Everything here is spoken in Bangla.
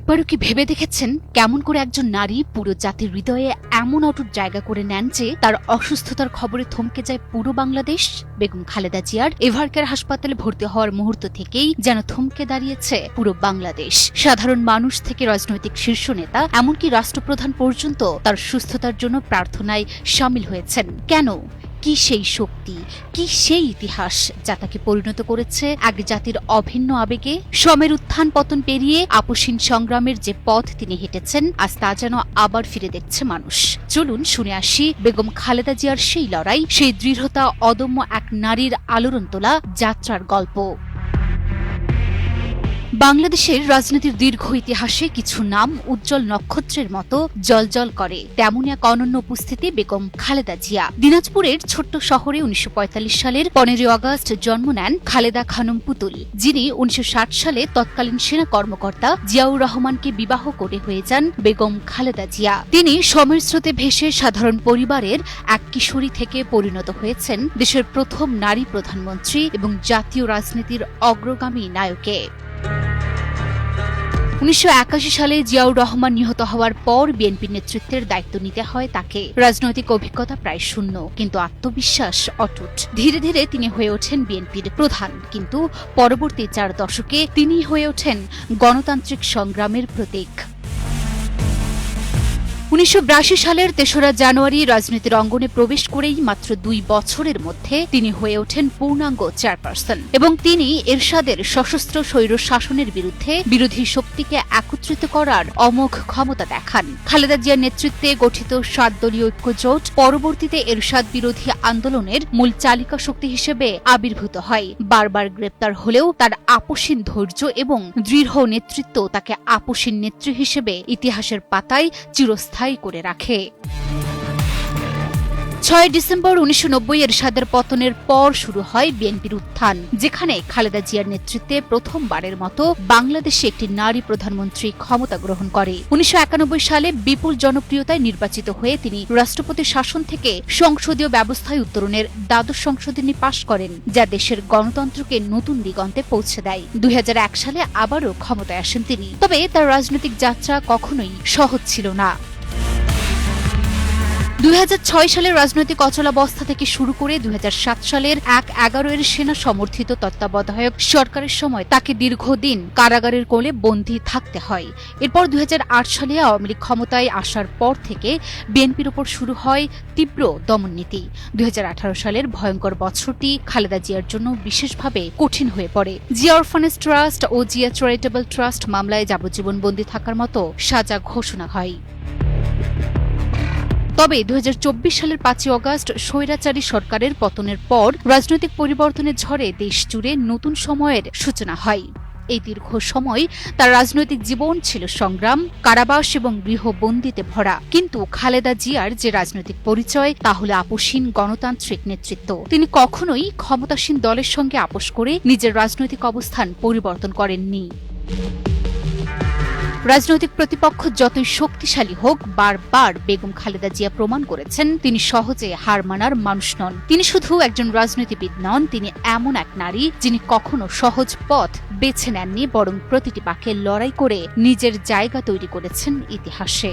একবারও কি ভেবে দেখেছেন কেমন করে একজন নারী পুরো জাতির হৃদয়ে এমন অটুট জায়গা করে নেন যে তার অসুস্থতার খবরে থমকে যায় পুরো বাংলাদেশ? বেগম খালেদা জিয়ার এভারকেয়ার হাসপাতালে ভর্তি হওয়ার মুহূর্ত থেকেই যেন থমকে দাঁড়িয়েছে পুরো বাংলাদেশ। সাধারণ মানুষ থেকে রাজনৈতিক শীর্ষ নেতা এমনকি রাষ্ট্রপ্রধান পর্যন্ত তার সুস্থতার জন্য প্রার্থনায় শামিল হয়েছেন। কেন? কি সেই শক্তি, কি সেই ইতিহাস যা তাকে পরিণত করেছে এক জাতির অভিন্ন আবেগে? সময়ের উত্থান পতন পেরিয়ে আপসহীন সংগ্রামের যে পথ তিনি হেঁটেছেন, আজ তা যেন আবার ফিরে দেখছে মানুষ। চলুন শুনে আসি বেগম খালেদা জিয়ার সেই লড়াই, সেই দৃঢ়তা, অদম্য এক নারীর আলোড়ন তোলা যাত্রার গল্প। বাংলাদেশের রাজনীতির দীর্ঘ ইতিহাসে কিছু নাম উজ্জ্বল নক্ষত্রের মতো জ্বলজ্বল করে, তেমনই এক অনন্য উপস্থিতি বেগম খালেদা জিয়া। দিনাজপুরের ছোট্ট শহরে ১৯৪৫ সালের ১৫ আগস্ট জন্ম নেন খালেদা খানম পুতুল, যিনি ১৯৬০ সালে তৎকালীন সেনা কর্মকর্তা জিয়াউর রহমানকে বিবাহ করে হয়ে যান বেগম খালেদা জিয়া। তিনি সময়ের স্রোতে ভেসে সাধারণ পরিবারের এক কিশোরী থেকে পরিণত হয়েছেন দেশের প্রথম নারী প্রধানমন্ত্রী এবং জাতীয় রাজনীতির অগ্রগামী নায়কে। ১৯৮১ সালে জিয়াউর রহমান নিহত হওয়ার পর বিএনপির নেতৃত্বের দায়িত্ব নিতে হয় তাকে। রাজনৈতিক অভিজ্ঞতা প্রায় শূন্য, কিন্তু আত্মবিশ্বাস অটুট। ধীরে ধীরে তিনি হয়ে ওঠেন বিএনপির প্রধান, কিন্তু পরবর্তী ৪ দশকে তিনি হয়ে ওঠেন গণতান্ত্রিক সংগ্রামের প্রতীক। ১৯৮২ সালের ৩রা জানুয়ারি রাজনীতির অঙ্গনে প্রবেশ করেই মাত্র ২ বছরের মধ্যে তিনি হয়ে ওঠেন পূর্ণাঙ্গ চেয়ারপারসন, এবং তিনি এরশাদের সশস্ত্র স্বৈর শাসনের বিরুদ্ধে বিরোধী শক্তিকে একত্রিত করার অমোঘ ক্ষমতা দেখান। খালেদা জিয়ার নেতৃত্বে গঠিত ৭ দলীয় ঐক্যজোট পরবর্তীতে এরশাদ বিরোধী আন্দোলনের মূল চালিকা শক্তি হিসেবে আবির্ভূত হয়। বারবার গ্রেপ্তার হলেও তার আপসীন ধৈর্য এবং দৃঢ় নেতৃত্ব তাকে আপসীন নেত্রী হিসেবে ইতিহাসের পাতায় চিরস্থায়ী করে রাখে। ৬ ডিসেম্বর ১৯৯০ এরশাদের পতনের পর শুরু হয় বিএনপির উত্থান, যেখানে খালেদা জিয়ার নেতৃত্বে প্রথমবারের মতো বাংলাদেশে একটি নারী প্রধানমন্ত্রী ক্ষমতা গ্রহণ করে। ১৯৯১ সালে বিপুল জনপ্রিয়তায় নির্বাচিত হয়ে তিনি রাষ্ট্রপতির শাসন থেকে সংসদীয় ব্যবস্থায় উত্তরণের দ্বাদশ সংশোধনী পাশ করেন, যা দেশের গণতন্ত্রকে নতুন দিগন্তে পৌঁছে দেয়। ২০০১ সালে আবারও ক্ষমতায় আসেন তিনি, তবে তার রাজনৈতিক যাত্রা কখনোই সহজ ছিল না। ২০০৬ সালের রাজনৈতিক অচলাবস্থা থেকে শুরু করে ২০০৭ সালের ১/১১ সেনা সমর্থিত তত্ত্বাবধায়ক সরকারের সময় তাকে দীর্ঘদিন কারাগারের কোলে বন্দী থাকতে হয়। এরপর ২০০৮ সালে আওয়ামী লীগ ক্ষমতায় আসার পর থেকে বিএনপির ওপর শুরু হয় তীব্র দমননীতি। ২০১৮ সালের ভয়ঙ্কর বছরটি খালেদা জিয়ার জন্য বিশেষভাবে কঠিন হয়ে পড়ে। জিয়া অরফানেজ ট্রাস্ট ও জিয়া চ্যারিটেবল ট্রাস্ট মামলায় যাবজ্জীবন বন্দী থাকার মতো সাজা ঘোষণা হয়। তবে ২০২৪ সালের ৫ আগস্ট স্বৈরাচারী সরকারের পতনের পর রাজনৈতিক পরিবর্তনের ঝড়ে দেশ জুড়ে নতুন সময়ের সূচনা হয়। এই দীর্ঘ সময় তার রাজনৈতিক জীবন ছিল সংগ্রাম, কারাবাস এবং গৃহবন্দিতে ভরা। কিন্তু খালেদা জিয়ার যে রাজনৈতিক পরিচয়, তা হল আপসীন গণতান্ত্রিক নেতৃত্ব। তিনি কখনোই ক্ষমতাসীন দলের সঙ্গে আপোষ করে নিজের রাজনৈতিক অবস্থান পরিবর্তন করেননি। রাজনৈতিক প্রতিপক্ষ যতই শক্তিশালী হোক, বারবার বেগম খালেদা জিয়া প্রমাণ করেছেন তিনি সহজে হার মানার মানুষ নন। তিনি শুধু একজন রাজনীতিবিদ নন, তিনি এমন এক নারী যিনি কখনো সহজ পথ বেছে নেননি, বরং প্রতিটি পাকে লড়াই করে নিজের জায়গা তৈরি করেছেন ইতিহাসে।